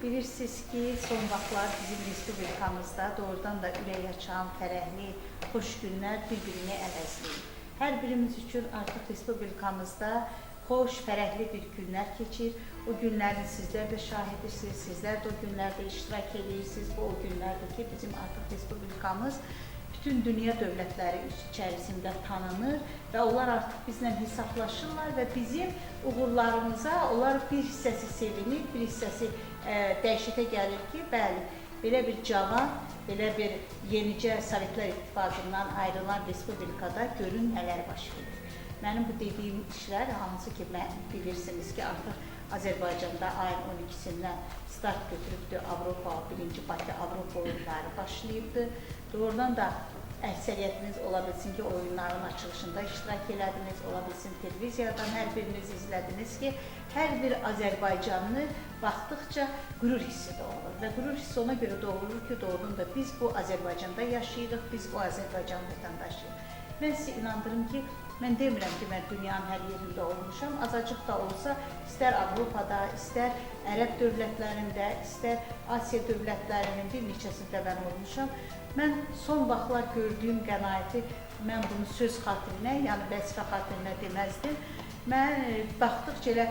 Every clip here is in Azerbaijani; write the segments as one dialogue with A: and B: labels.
A: Bilirsiniz ki, son vaxtlar bizim respublikamızda doğrudan da ürək açan, fərəhli, xoş günlər bir-birini əvəzləyir. Hər birimiz üçün artıq respublikamızda xoş, fərəhli bir günlər keçir. O günlərin sizlər də şahidirsiniz, sizlər də o günlərdə iştirak edirsiniz. Bu o günlərdir ki, bizim artıq respublikamız bütün dünya dövlətləri içərisində tanınır və onlar artıq bizlə hesablaşırlar və bizim uğurlarımıza onlar bir hissəsi sevinir, bir hissəsi dəhşətə gəlir ki, bəli, belə bir cavan, belə bir yenicə Sovetlər İttifaqından ayrılan respublikada görün nələr baş verir. Mənim bu dediyim işlər, hansı ki, bilirsiniz ki, artıq Azərbaycanda ayın 12-sindən start götürübdür, Avropa, 1-ci Bakı Avropa oyunları başlayıbdır. Doğrudan da əksəriyyətiniz ola bilsin ki, oyunların açılışında iştirak elədiniz, ola bilsin televiziyadan hər biriniz izlədiniz ki, hər bir Azərbaycanlı baxdıqca qürur hissi doğulur və qürur hissi ona görə doğulur ki, doğrudan da biz bu Azərbaycanda yaşayırıq, biz bu Azərbaycan vətəndaşıyıq. Mən sizə inandırım ki, mən demirəm ki, mən dünyanın hər yerində olmuşam, azacıq da olsa, istər Avropada, istər Ərəb dövlətlərində, istər Asiya dövlətlərinin bir neçəsində mən olmuşam. Mən son vaxtlar gördüyüm qənaəti, mən bunu söz xatirinə, yəni vəzifə xatirinə deməzdim. Mən baxdıqca elə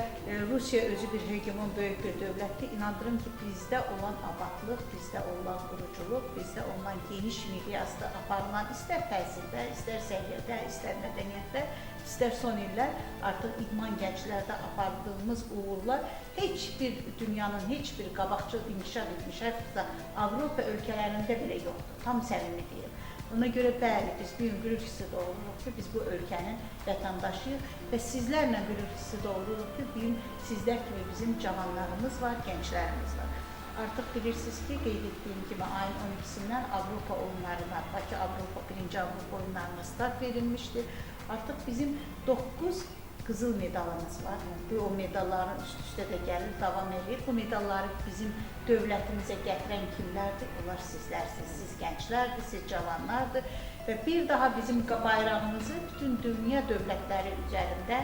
A: Rusiya özü bir hegemon böyük bir dövlətdir. İnandırım ki, bizdə olan abadlıq, bizdə olan quruculuq, bizdə olan geniş miqyasda aparılan istər təhsildə, istər səhiyyədə, istər mədəniyyətdə, istər son illər artıq idman gənclərdə apardığımız uğurlar heç bir dünyanın heç bir qabaqcıl inkişaf etmiş, hətta Avropa ölkələrində belə yoxdur. Tam səmimi deyim. Ona görə bəli, biz bir qürur hissi doğururuq ki, biz bu ölkənin vətəndaşıyıq və sizlərlə qürur hissi doğururuq ki, bugün sizlər kimi bizim cavanlarımız var, gənclərimiz var. Artıq bilirsiniz ki, qeyd etdiyim kimi ayın 12-sindən Avropa oyunlarına, Bakı Avropa, 1-ci Avropa oyunlarına start verilmişdir. Artıq bizim 9 qızıl medalımız var. O medalların üst-üstə də gəlir, davam edir. Bu medalları bizim dövlətimizə gətirən kimlərdir? Onlar sizlərsiniz, siz gənclərdir, siz cavanlardır. Və bir daha bizim bayrağımızı bütün dünya dövlətləri üzərində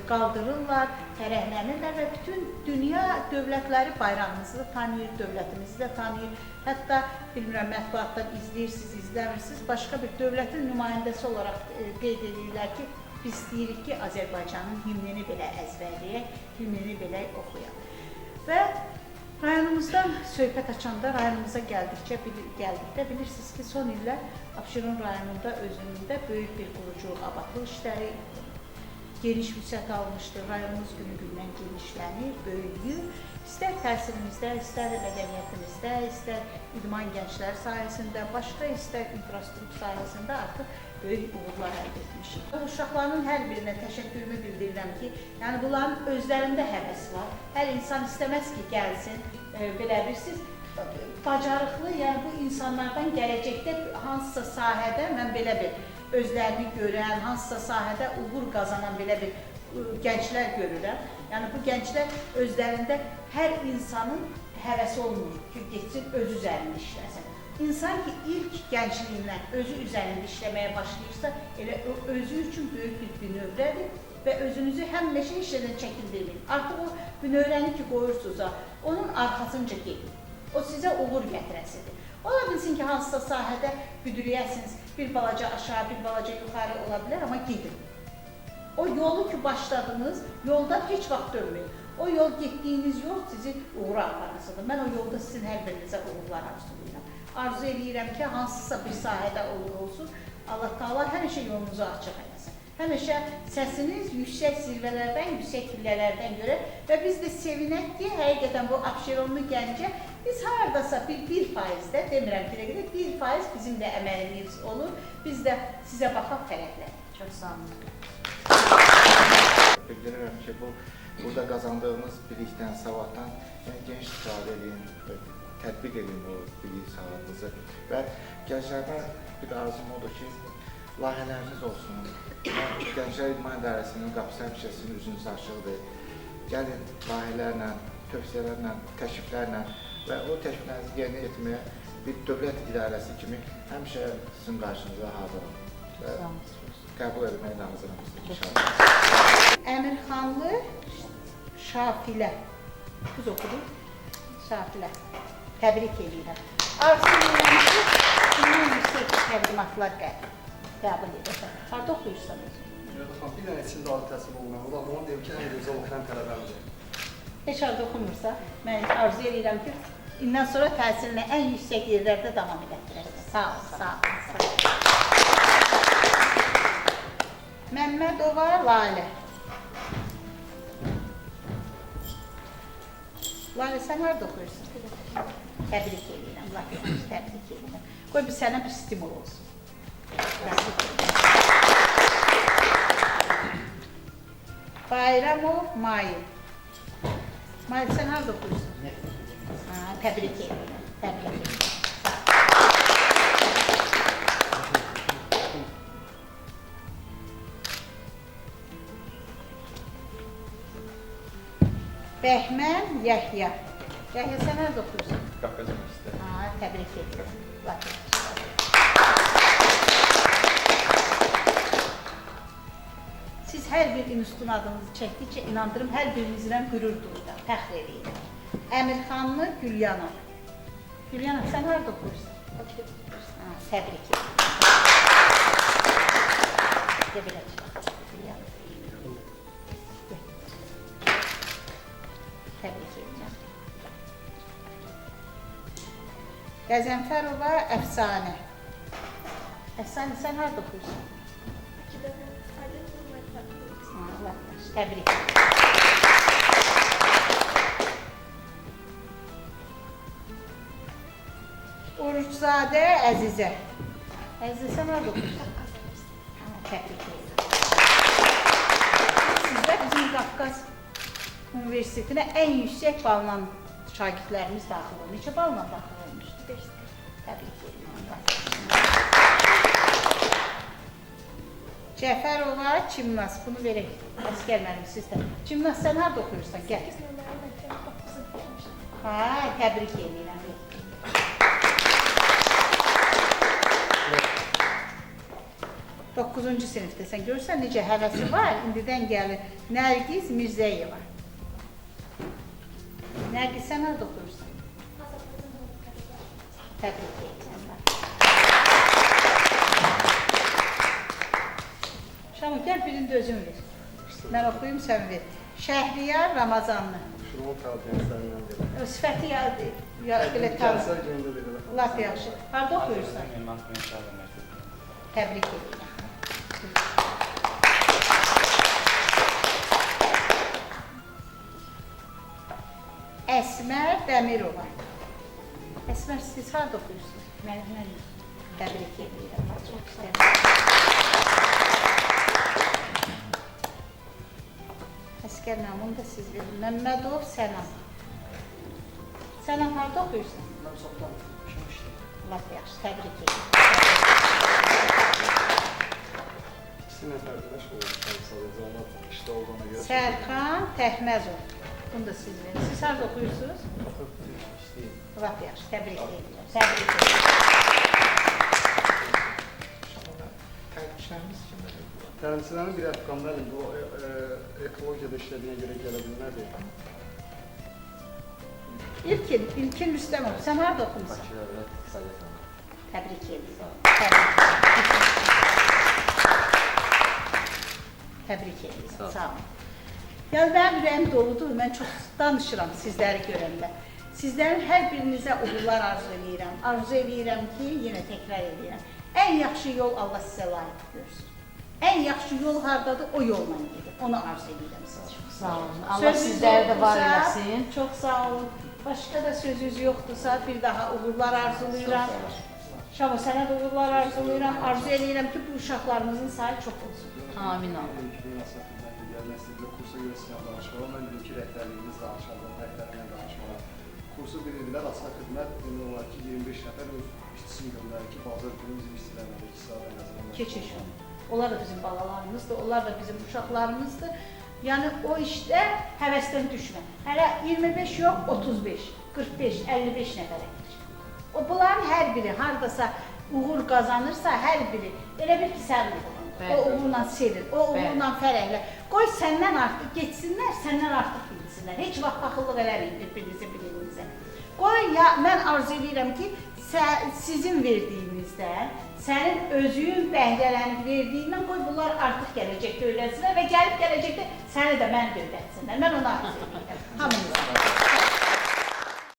A: qaldırırlar, fərəhlənirlər və bütün dünya dövlətləri bayrağımızı da tanıyır, dövlətimizi də tanıyır. Hətta, bilmirəm, mətbuatdan izləyirsiniz, izləmirsiniz, başqa bir dövlətin nümayəndəsi olaraq qeyd edirlər ki, biz deyirik ki, Azərbaycanın himnini belə əzbərləyək, himnini belə oxuyaq. Və rayonumuzdan söhbət açanda, rayonumuza gəldikdə bilirsiniz ki, son illər Abşeron rayonunda özünündə böyük bir quruculuq, abadlıq işləri geniş vüsət almışdır. Rayonumuz günü-gündən genişlənir, böyüyür. İstər təhsilimizdə, istər mədəniyyətimizdə, istər idman gənclər sayəsində, başqa istər infrastruktur sayəsində artıq böyük uğurlar əldə etmişik. Uşaqların hər birinə təşəkkürümü bildirirəm ki, yəni bunların özlərində həvəs var. Hər insan istəməz ki, gəlsin, belə bilirsiniz, bacarıqlı, yəni bu insanlardan gələcəkdə hansısa sahədə mən belə bir özlərini görən, hansısa sahədə uğur qazanan belə bir gənclər görürəm. Yəni bu gənclər özlərində hər insanın həvəsi olmur ki, geçsin öz üzərində işləsin. İnsan ki, ilk gəncliyindən özü üzərində işləməyə başlayırsa, elə özü üçün böyük bir bünövrədir və özünüzü həmişə işlədən çəkindirməyin. Artıq o bünövrəni ki, qoyursunuzsa, onun arxasınca gedin. O sizə uğur gətirəsidir. Ola bilsin ki, hansısa sahədə büdürəyəsiniz, bir balaca aşağı, bir balaca yuxarı ola bilər, amma gedin. O yolu ki, başladınız, yolda heç vaxt dönməyin. O yol, getdiyiniz yol sizi uğura aparırsıdır. Mən o yolda sizin hər birinizə uğurlar arzulayıram. Arzu edirəm ki, hansısa bir sahədə olur olsun, Allah Taala həmişə yolunuzu açıq eləsin. Həmişə səsiniz yüksək zirvələrdən, yüksək pillələrdən görə və biz də sevinək ki, həqiqətən bu Abşeronlu gəncə biz haradasa bir 1%-də, demirəm ki, 1% bizim də əməlimiz olur. Biz də sizə baxaq fərəhlənir. Çox sağ olun.
B: Bildirirəm ki, burada qazandığımız bilikdən, savaddan geniş istifadə edin, tətbiq edin o bilik savadınızı və gənclərə bir arzum odur ki, layihələriniz olsun. Gənclər İdman İdarəsinin qapısı həmişə sizin üzünüz açıqdır. Gəlin layihələrlə, tövsiyələrlə, təkliflərlə və o təkliflərinizi yerinə yetirməyə bir dövlət idarəsi kimi həmişə sizin qarşınıza hazırım və qəbul etməyə hazırım inşallah.
A: Əmirxanlı Şafilə. Biz oxuduk. Safilə, təbrik edirəm. Arzu edirəm ki, bundan yüksək təqdimatlar qəbul edəsən. Harada oxuyursan özün?
C: Bir dənə içində ali təhsil olmayan, o da onu deyim ki, ən gözəl oxuyan tələbəmdir. Heç
A: harada oxumursa, mən arzu edirəm ki, indən sonra təhsilinə ən yüksək yerlərdə davam edəsən. Sağ ol, sağ ol. Məmmədova Lalə. Lalə, sən harada oxuyursun? Təbrik edirəm, Lalə, təbrik edirəm. Qoy bir sənə bir stimul olsun. Bayramov Mayil. Mayil, sən harada oxuyursun? Təbrik edirəm, təbrik edirəm. Bəhmən Yəhya. Yəhya, sən harada oxuyursun?
B: Qafqaz Üniversitesi.
A: Təbrik edirəm. Siz hər bir institutun adınızı çəkdikcə inandırım, hər birinizlə qürur duyuram, fəxr edirəm. Əmirxanlı Gülyanov. Gülyanov, sən harada oxuyursun? Təbrik edirəm. Təbrik edirəm. Qəzənfərova Əfsanə. Əfsanə, sən harada oxuyursun? Təbrik edirəm. Oruçzadə Əzizə. Əzizə, sən harada oxuyursun? Təbrik edirəm. Sizdə bizim Qafqaz Universitetinə ən yüksək balla şagirdlərimiz daxil oldu. Neçə balla daxil olmuşdu? 5. Təbrik edirəm. Cəfərova Çimnaz. Bunu verək. Əskər mənim sizdən. Çimnaz, sən harada oxuyursan? Gəl. Təbrik edirəm. 9-cu sinifdəsən. Görürsən necə həvəsi var. İndidən gəlir. Nərgiz Mirzəyeva. Nərgiz, sən harada oxuyursan? Təbrik edirəm. Şamil, gəl birində özün ver. Mən oxuyum, sən ver. Şəhriyar Ramazanlı.
C: Şunu tərbiyəsindən verir.
A: Sifəti belə tanı. Laf yaxşı. Harada oxuyursan? Təbrik edirəm. Əsmər Dəmirova. Əsmər, siz harada oxuyursunuz? Mən təbrik edirəm. Çox istəyirəm. Əskər namını da siz verin. Məmmədov Sənam. Sənam, harada oxuyursun?
C: Mən çoxdan oxumuşam.
A: Laf yaxşı, təbrik edirəm.
C: İkisi nəfərdə məşğul olmuşam sadəcə, onlar işdə olduğuna görə.
A: Sərxan Təhməzov. Bunu da siz verin. Siz harada oxuyursunuz?
C: İşləyim.
A: Laf yaxşı, təbrik edirəm. Təbrik edirəm.
B: Tərcüməmiz kimdir?
C: Təlimçilərin bir əfqanda bu ekologiyada işlədiyinə görə gələ bilmədi.
A: İlkin Rüstəmov, sən harada oxumusan?
D: Bakı Dövlət İqtisadiyyat Universiteti.
A: Təbrik edirəm. Təbrik edirəm. Sağ olun. Yəni, mənim ürəyim doludur, mən çox danışıram sizləri görəndə. Sizlərin hər birinizə uğurlar arzu edirəm. Arzu edirəm ki, yenə təkrar edirəm. Ən yaxşı yol Allah sizə layiq görsün. Ən yaxşı yol hardadır, o yolla gedin. Onu arzu edirəm sizə.
E: Sağ olun. Allah sizləri də var eləsin.
A: Çox sağ olun. Başqa da sözünüz yoxdursa, bir daha uğurlar arzuluyuram. Şamo, sənə də uğurlar arzuluyuram. Arzu edirəm ki, bu uşaqlarımızın sayı çox olsun.
E: Amin Allah.
C: Gəlməsində kursa görə sizlə danışmalar. Mən dedim ki, rəhbərliyimiz danışmalar, rəhbərlə danışmalar. Kursu bilirlər, asılı xidmət demək olar ki, 25 nəfər öz işçisini göndərir ki, bazar günü bizim işçilərlə də 2 saat ən azından.
A: Keçiş onu. Onlar da bizim balalarımızdır, onlar da bizim uşaqlarımızdır. Yəni o işdə həvəsdən düşmə. Hələ 25 yox, 35, 45, 55 nəfərə gedir. Bunların hər biri hardasa uğur qazanırsa, hər biri elə bir ki, sən o uğurla sevir, o uğurla fərəhlə. Qoy səndən artıq geçsinlər, səndən artıq bilsinlər. Heç vaxt paxıllıq eləməyin bir-birinizə. Qoy ya mən arzu edirəm ki, sizin verdiyinizdən, sənin özün bəhrələnib verdiyindən qoy bunlar artıq gələcəkdə öyrənsinlər və gəlib gələcəkdə səni də mən də öyrətsinlər. Mən onu arzu edirəm. Hamınıza.